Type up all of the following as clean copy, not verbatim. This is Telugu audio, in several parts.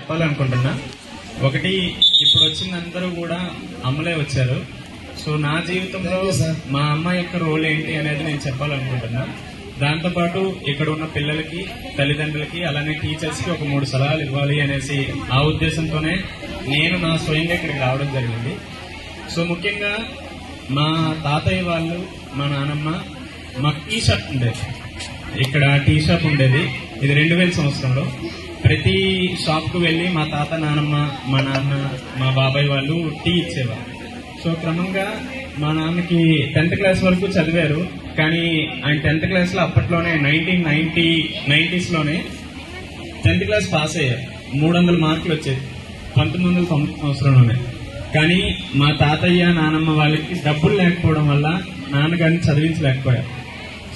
చెప్పాలనుకుంటున్నా. ఒకటి, ఇప్పుడు వచ్చిన అందరూ కూడా అమ్మలే వచ్చారు. సో నా జీవితంలో మా అమ్మ యొక్క రోల్ ఏంటి అనేది నేను చెప్పాలనుకుంటున్నా. దాంతోపాటు ఇక్కడ ఉన్న పిల్లలకి, తల్లిదండ్రులకి, అలానే టీచర్స్ కి ఒక 3 సలహాలు ఇవ్వాలి అనేసి ఆ ఉద్దేశంతోనే నేను నా స్వయంగా ఇక్కడికి రావడం జరిగింది. సో ముఖ్యంగా మా తాతయ్య వాళ్ళు, మా నానమ్మ, మాకు టీ షాప్ ఉండేది. ఇక్కడ టీ షాప్ ఉండేది. ఇది 2000 సంవత్సరంలో. ప్రతి షాప్ కు వెళ్లి మా తాత, నానమ్మ, మా నాన్న, మా బాబాయ్ వాళ్ళు టీ ఇచ్చేవారు. సో క్రమంగా మా నాన్నకి 10th క్లాస్ వరకు చదివారు. కానీ ఆయన 10th క్లాస్ లో అప్పట్లోనే 1990s లోనే 10th క్లాస్ పాస్ అయ్యారు. 300 మార్కులు వచ్చేది 1990 సంవత్సరంలోనే. కానీ మా తాతయ్య, నానమ్మ వాళ్ళకి డబ్బులు లేకపోవడం వల్ల నాన్నగారిని చదివించలేకపోయారు.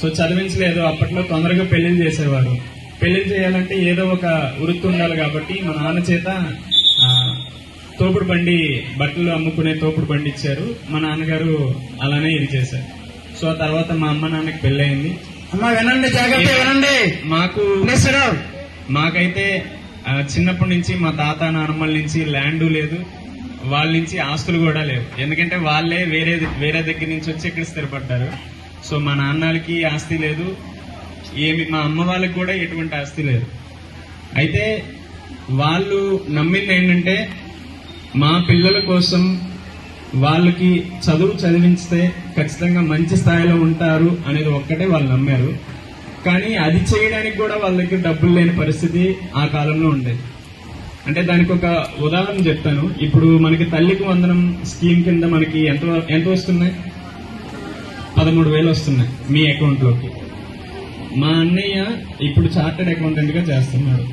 సో చదివించలేదు. అప్పట్లో తొందరగా పెళ్లిళ్ళు చేసేవారు. పెళ్లిళ్ళు చేయాలంటే ఏదో ఒక వృత్తి ఉండాలి కాబట్టి మా నాన్న చేత తోపుడు బండి, బట్టలు అమ్ముకునే తోపుడు బండి ఇచ్చారు. మా నాన్నగారు అలానే ఇది చేశారు. సో ఆ తర్వాత మా అమ్మ నాన్నకి పెళ్ళయింది. వినండి, జాగ్రత్త వినండి. మాకైతే చిన్నప్పటి నుంచి మా తాత, నానమ్మల నుంచి ల్యాండ్ లేదు, వాళ్ళ నుంచి ఆస్తులు కూడా లేవు. ఎందుకంటే వాళ్ళే వేరే దగ్గర నుంచి వచ్చి ఇక్కడ స్థిరపడ్డారు. సో మా నాన్నలకి ఆస్తి లేదు, మా అమ్మ వాళ్ళకి కూడా ఎటువంటి ఆస్తి లేదు. అయితే వాళ్ళు నమ్మింది ఏంటంటే మా పిల్లల కోసం వాళ్ళకి చదివించితే ఖచ్చితంగా మంచి స్థాయిలో ఉంటారు అనేది ఒక్కటే వాళ్ళు నమ్మారు. కానీ అది చేయడానికి కూడా వాళ్ళ దగ్గర డబ్బులు లేని పరిస్థితి ఆ కాలంలో ఉండేది. అంటే దానికి ఒక ఉదాహరణ చెప్తాను. ఇప్పుడు మనకి తల్లికి వందనం స్కీమ్ కింద మనకి ఎంత వస్తున్నాయి? 13,000 వస్తున్నాయి మీ అకౌంట్ లోకి. మా అన్నయ్య ఇప్పుడు చార్టెడ్ అకౌంటెంట్ గా చేస్తున్నాడు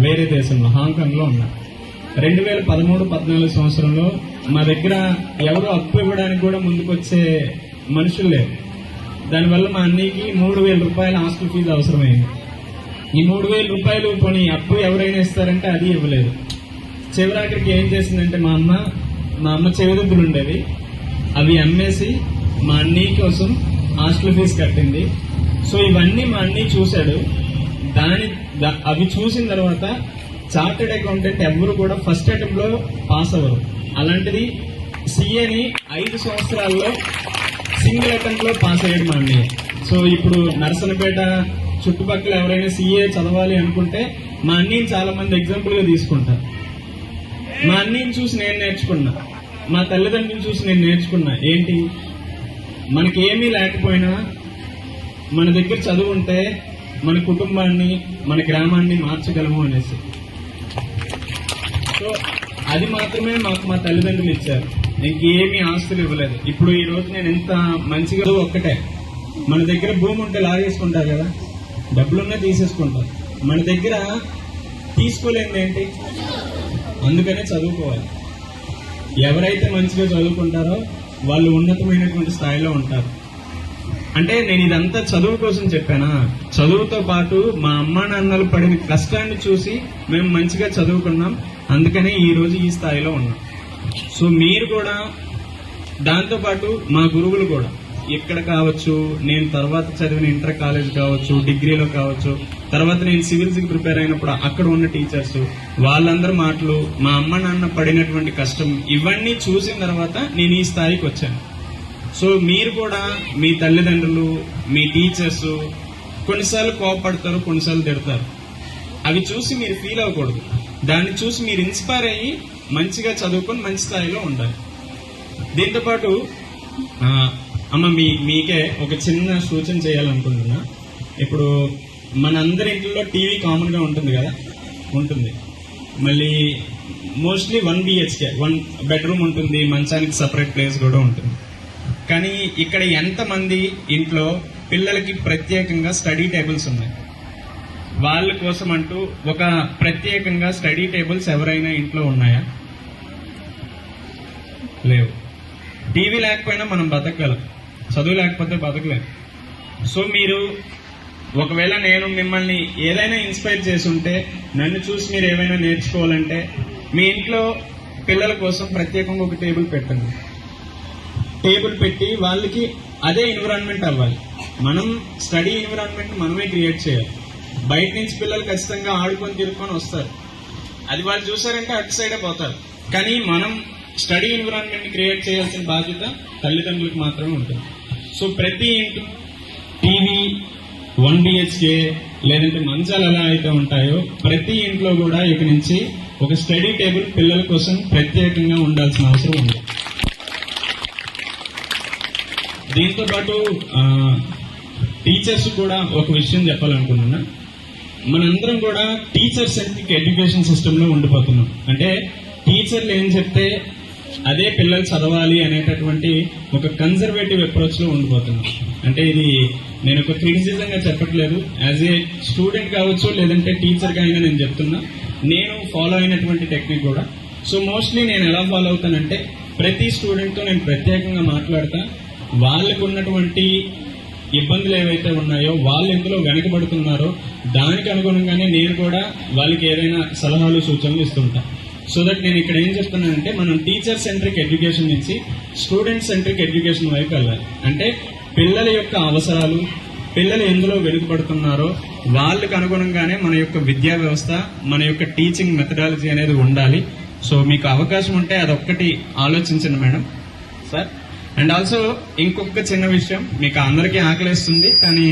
వేరే దేశంలో, హాంకాంగ్ లో ఉన్నారు. 2013-14 సంవత్సరంలో మా దగ్గర ఎవరు అప్పు ఇవ్వడానికి కూడా ముందుకొచ్చే మనుషులు లేరు. దానివల్ల మా అన్నయ్యకి 3,000 రూపాయల హాస్టల్ ఫీజు అవసరమైంది. ఈ 3,000 రూపాయలు పోనీ అప్పు ఎవరైనా ఇస్తారంటే అది ఇవ్వలేదు. చివరాఖరికి ఏం చేసిందంటే మా అమ్మ చెవిదుబ్బులు ఉండేవి, అవి అమ్మేసి మా అన్నయ్య కోసం హాస్టల్ ఫీజు కట్టింది. సో ఇవన్నీ మా అన్నయ్య చూశాడు. అవి చూసిన తర్వాత చార్టెడ్ అకౌంటెంట్ ఎవరు కూడా ఫస్ట్ అటెంప్ట్ లో పాస్ అవ్వరు. అలాంటిది సిఏని 5 సంవత్సరాల్లో సింగిల్ అటెంప్ట్ లో పాస్ అయ్యాడు మా అన్నయ్య. సో ఇప్పుడు నరసనపేట చుట్టుపక్కల ఎవరైనా సిఏ చదవాలి అనుకుంటే మా అన్నయ్యని చాలా మంది ఎగ్జాంపుల్ గా తీసుకుంటారు. మా అన్నయ్యని చూసి నేను నేర్చుకున్నా, మా తల్లిదండ్రులను చూసి నేను నేర్చుకున్నా. ఏంటి, మనకి ఏమీ లేకపోయినా మన దగ్గర చదువు ఉంటే మన కుటుంబాన్ని, మన గ్రామాన్ని మార్చగలము అనేసి. సో అది మాత్రమే మాకు మా తల్లిదండ్రులు ఇచ్చారు. ఇంకేమీ ఆస్తులు ఇవ్వలేదు. ఇప్పుడు ఈ రోజు నేను ఎంత మంచిగా ఒక్కటే, మన దగ్గర భూమి ఉంటే లాగేసుకుంటారు కదా, డబ్బులున్నా తీసేసుకుంటారు. మన దగ్గర తీసుకోలేనిది ఏంటి? అందుకనే చదువుకోవాలి. ఎవరైతే మంచిగా చదువుకుంటారో వాళ్ళు ఉన్నతమైనటువంటి స్థాయిలో ఉంటారు. అంటే నేను ఇదంతా చదువు కోసం చెప్పానా? చదువుతో పాటు మా అమ్మా నాన్నలు పడిన కష్టాన్ని చూసి మేము మంచిగా చదువుకున్నాం. అందుకనే ఈ రోజు ఈ స్థాయిలో ఉన్నాం. సో మీరు కూడా, దాంతో పాటు మా గురువులు కూడా ఇక్కడ కావచ్చు, నేను తర్వాత చదివిన ఇంటర్ కాలేజ్ కావచ్చు, డిగ్రీలో కావచ్చు, తర్వాత నేను సివిల్స్ కి ప్రిపేర్ అయినప్పుడు అక్కడ ఉన్న టీచర్స్, వాళ్ళందరి మాటలు, మా అమ్మ నాన్న పడినటువంటి కష్టం, ఇవన్నీ చూసిన తర్వాత నేను ఈ స్థాయికి వచ్చాను. సో మీరు కూడా మీ తల్లిదండ్రులు, మీ టీచర్స్ కొన్నిసార్లు కోపపడతారు, కొన్నిసార్లు తిడతారు. అవి చూసి మీరు ఫీల్ అవ్వకూడదు. దాన్ని చూసి మీరు ఇన్స్పైర్ అయ్యి మంచిగా చదువుకొని మంచి స్థాయిలో ఉండాలి. దీంతోపాటు అమ్మ మీకే ఒక చిన్న సూచన చేయాలనుకుంటున్నా. ఇప్పుడు మనందరి ఇంట్లో టీవీ కామన్ గా ఉంటుంది కదా, ఉంటుంది. మళ్ళీ మోస్ట్లీ 1 BHK 1 బెడ్రూమ్ ఉంటుంది, మంచానికి సపరేట్ ప్లేస్ కూడా ఉంటుంది. కానీ ఇక్కడ ఎంతమంది ఇంట్లో పిల్లలకి ప్రత్యేకంగా స్టడీ టేబుల్స్ ఉన్నాయి? వాళ్ళ కోసం అంటూ ఒక ప్రత్యేకంగా స్టడీ టేబుల్స్ ఎవరైనా ఇంట్లో ఉన్నాయా? లేవు. టీవీ లేకపోయినా మనం బతకగలం, చదువు లేకపోతే బతకలేము. సో మీరు ఒకవేళ నేను మిమ్మల్ని ఏదైనా ఇన్స్పైర్ చేసి ఉంటే, నన్ను చూసి మీరు ఏమైనా నేర్చుకోవాలంటే మీ ఇంట్లో పిల్లల కోసం ప్రత్యేకంగా ఒక టేబుల్ పెట్టండి. టేబుల్ పెట్టి వాళ్ళకి అదే ఎన్విరాన్మెంట్ అవ్వాలి. మనం స్టడీ ఎన్విరాన్మెంట్ మనమే క్రియేట్ చేయాలి. బయట నుంచి పిల్లలు ఖచ్చితంగా ఆడుకొని తిరుక్కొని వస్తారు. అది వాళ్ళు చూసారంటే అటు సైడే పోతారు. కానీ మనం స్టడీ ఎన్విరాన్మెంట్ క్రియేట్ చేయాల్సిన బాధ్యత తల్లిదండ్రులకు మాత్రమే ఉంటుంది. సో ప్రతి ఇంట్లో టీవీ, 1 BHK లేదంటే మంచాలు ఎలా అయితే ఉంటాయో ప్రతి ఇంట్లో కూడా ఇక నుంచి ఒక స్టడీ టేబుల్ పిల్లల కోసం ప్రత్యేకంగా ఉండాల్సిన అవసరం ఉంది. దీంతో పాటు టీచర్స్ కూడా ఒక విషయం చెప్పాలనుకుంటున్నా. మనందరం కూడా టీచర్ సెంట్రిక్ ఎడ్యుకేషన్ సిస్టమ్ లో ఉండిపోతున్నాం. అంటే టీచర్లు ఏం చెప్తే అదే పిల్లలు చదవాలి అనేటటువంటి ఒక కన్జర్వేటివ్ అప్రోచ్ లో ఉండిపోతున్నాం. అంటే ఇది నేను ఒక క్రిటిసిజం గా చెప్పట్లేదు, యాజ్ ఏ స్టూడెంట్ కావచ్చు లేదంటే టీచర్ గా అయినా నేను చెప్తున్నా. నేను ఫాలో అయినటువంటి టెక్నిక్ కూడా. సో మోస్ట్లీ నేను ఎలా ఫాలో అవుతానంటే ప్రతి స్టూడెంట్ తో నేను ప్రత్యేకంగా మాట్లాడతా. వాళ్ళకు ఉన్నటువంటి ఇబ్బందులు ఏవైతే ఉన్నాయో, వాళ్ళు ఎందులో వెనకబడుతున్నారో దానికి అనుగుణంగానే నేను కూడా వాళ్ళకి ఏదైనా సలహాలు సూచనలు ఇస్తుంటా. సో దట్ నేను ఇక్కడ ఏం చెప్తున్నానంటే మనం టీచర్ సెంట్రిక్ ఎడ్యుకేషన్ నుంచి స్టూడెంట్ సెంట్రిక్ ఎడ్యుకేషన్ వైపు వెళ్ళాలి. అంటే పిల్లల యొక్క అవసరాలు, పిల్లలు ఎందులో వెనుకబడుతున్నారో వాళ్ళకు అనుగుణంగానే మన యొక్క విద్యా వ్యవస్థ, మన యొక్క టీచింగ్ మెథడాలజీ అనేది ఉండాలి. సో మీకు అవకాశం ఉంటే అదొక్కటి ఆలోచించండి మేడం, సార్. అండ్ ఆల్సో ఇంకొక చిన్న విషయం, మీకు అందరికీ ఆకలిస్తుంది కానీ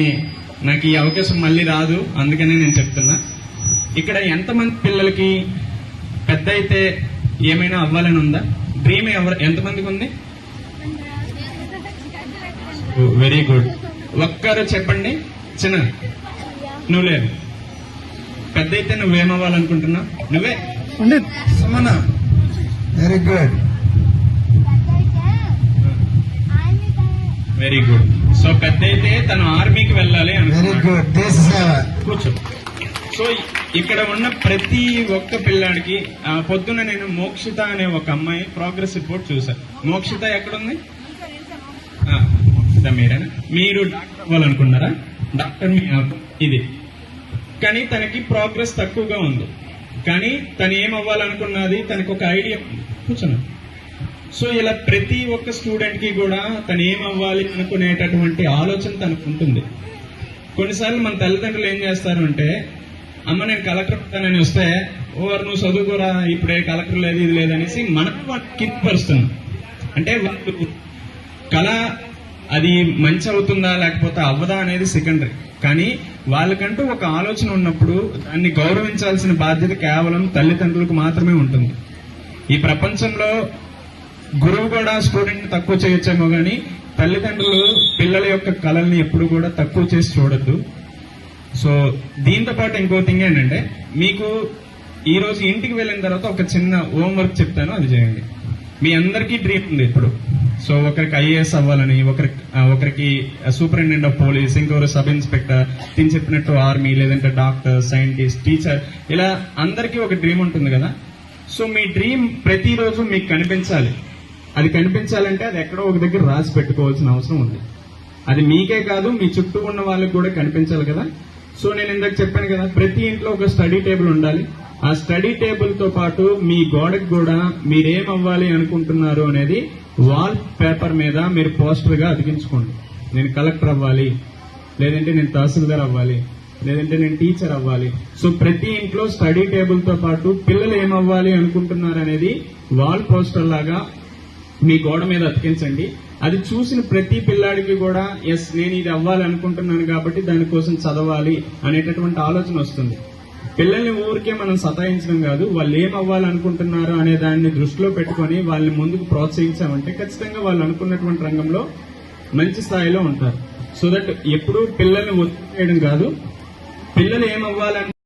నాకు ఈ అవకాశం మళ్ళీ రాదు, అందుకనే నేను చెప్తున్నా. ఇక్కడ ఎంతమంది పిల్లలకి పెద్ద అయితే ఏమైనా అవ్వాలని ఉందా? డ్రీమ్ ఎంతమందికి ఉంది? Very good. ఒక్కరు చెప్పండి. చిన్న నువ్వు లేదు, పెద్ద అయితే నువ్వేమవ్వాలనుకుంటున్నావు? నువ్వే Sumana. Very good. Very good. So పెద్ద అయితే తను ఆర్మీకి వెళ్ళాలి వెరీ అనుకుంటున్నాడు. గుడ్. దేశ సేవ. కూర్చో. సో ఇక్కడ ఉన్న ప్రతి ఒక్క పిల్లాడికి పొద్దున నేను మోక్షిత అనే ఒక అమ్మాయి ప్రోగ్రెస్ రిపోర్ట్ చూసాను. మోక్షిత ఎక్కడుంది? మోక్షిత మీరేనా? మీరు డాక్టర్ అవ్వాలనుకున్నారా? డాక్టర్ ఇది. కానీ తనకి ప్రోగ్రెస్ తక్కువగా ఉంది. కానీ తను ఏం అవ్వాలనుకున్నది తనకు ఒక ఐడియా ఉంది. కూర్చున్నా. సో ఇలా ప్రతి ఒక్క స్టూడెంట్ కి కూడా తను ఏం అవ్వాలి అనుకునేటటువంటి ఆలోచన తనకు ఉంటుంది. కొన్నిసార్లు మన తల్లిదండ్రులు ఏం చేస్తారు అంటే, అమ్మ నేను కలెక్టర్ అవుతానని వస్తే, ఓవర్ నువ్వు చదువుకోరా, ఇప్పుడే కలెక్టర్ లేదు ఇది లేదనేసి మనకు కిందపరుస్తుంది. అంటే వాళ్ళు కళ అది మంచి అవుతుందా లేకపోతే అవ్వదా అనేది సెకండరీ. కానీ వాళ్ళకంటూ ఒక ఆలోచన ఉన్నప్పుడు దాన్ని గౌరవించాల్సిన బాధ్యత కేవలం తల్లిదండ్రులకు మాత్రమే ఉంటుంది. ఈ ప్రపంచంలో గురువు కూడా స్టూడెంట్ తక్కువ చేయొచ్చేమో కానీ తల్లిదండ్రులు పిల్లల యొక్క కళల్ని ఎప్పుడు కూడా తక్కువ చేసి చూడొద్దు. సో దీంతో పాటు ఇంకో థింగ్ ఏంటంటే, మీకు ఈ రోజు ఇంటికి వెళ్ళిన తర్వాత ఒక చిన్న హోంవర్క్ చెప్తాను, అది చేయండి. మీ అందరికీ డ్రీమ్ ఉంది ఇప్పుడు. సో ఒకరికి IAS అవ్వాలని, ఒకరికి సూపరింటెండెంట్ ఆఫ్ పోలీస్, ఇంకొకరు సబ్ ఇన్స్పెక్టర్, తిని చెప్పినట్టు ఆర్మీ, లేదంటే డాక్టర్, సైంటిస్ట్, టీచర్, ఇలా అందరికీ ఒక డ్రీమ్ ఉంటుంది కదా. సో మీ డ్రీమ్ ప్రతిరోజు మీకు కనిపించాలి. అది కనిపించాలంటే అది ఎక్కడో ఒక దగ్గర రాసి పెట్టుకోవాల్సిన అవసరం ఉంది. అది మీకే కాదు మీ చుట్టూ ఉన్న వాళ్ళకి కూడా కనిపించాలి కదా. సో నేను ఇందాక చెప్పాను కదా, ప్రతి ఇంట్లో ఒక స్టడీ టేబుల్ ఉండాలి. ఆ స్టడీ టేబుల్ తో పాటు మీ గోడకు కూడా మీరేం అవ్వాలి అనుకుంటున్నారు అనేది వాల్ పేపర్ మీద మీరు పోస్టర్ గా అతికించుకోండి. నేను కలెక్టర్ అవ్వాలి, లేదంటే నేను తహసీల్దార్ అవ్వాలి, లేదంటే నేను టీచర్ అవ్వాలి. సో ప్రతి ఇంట్లో స్టడీ టేబుల్ తో పాటు పిల్లలు ఏమవ్వాలి అనుకుంటున్నారు అనేది వాల్ పోస్టర్ లాగా మీ గోడ మీద అతికించండి. అది చూసిన ప్రతి పిల్లాడికి కూడా ఎస్ నేను ఇది అవ్వాలి అనుకుంటున్నాను కాబట్టి దానికోసం చదవాలి అనేటటువంటి ఆలోచన వస్తుంది. పిల్లల్ని ఊరికే మనం సతాయించడం కాదు, వాళ్ళు ఏం అవ్వాలనుకుంటున్నారు అనే దాన్ని దృష్టిలో పెట్టుకొని వాళ్ళని ముందుకు ప్రోత్సహించామంటే ఖచ్చితంగా వాళ్ళు అనుకున్నటువంటి రంగంలో మంచి స్థాయిలో ఉంటారు. సో దట్ ఎప్పుడూ పిల్లల్ని ఒత్తిడి చేయడం కాదు, పిల్లలు ఏమవ్వాలని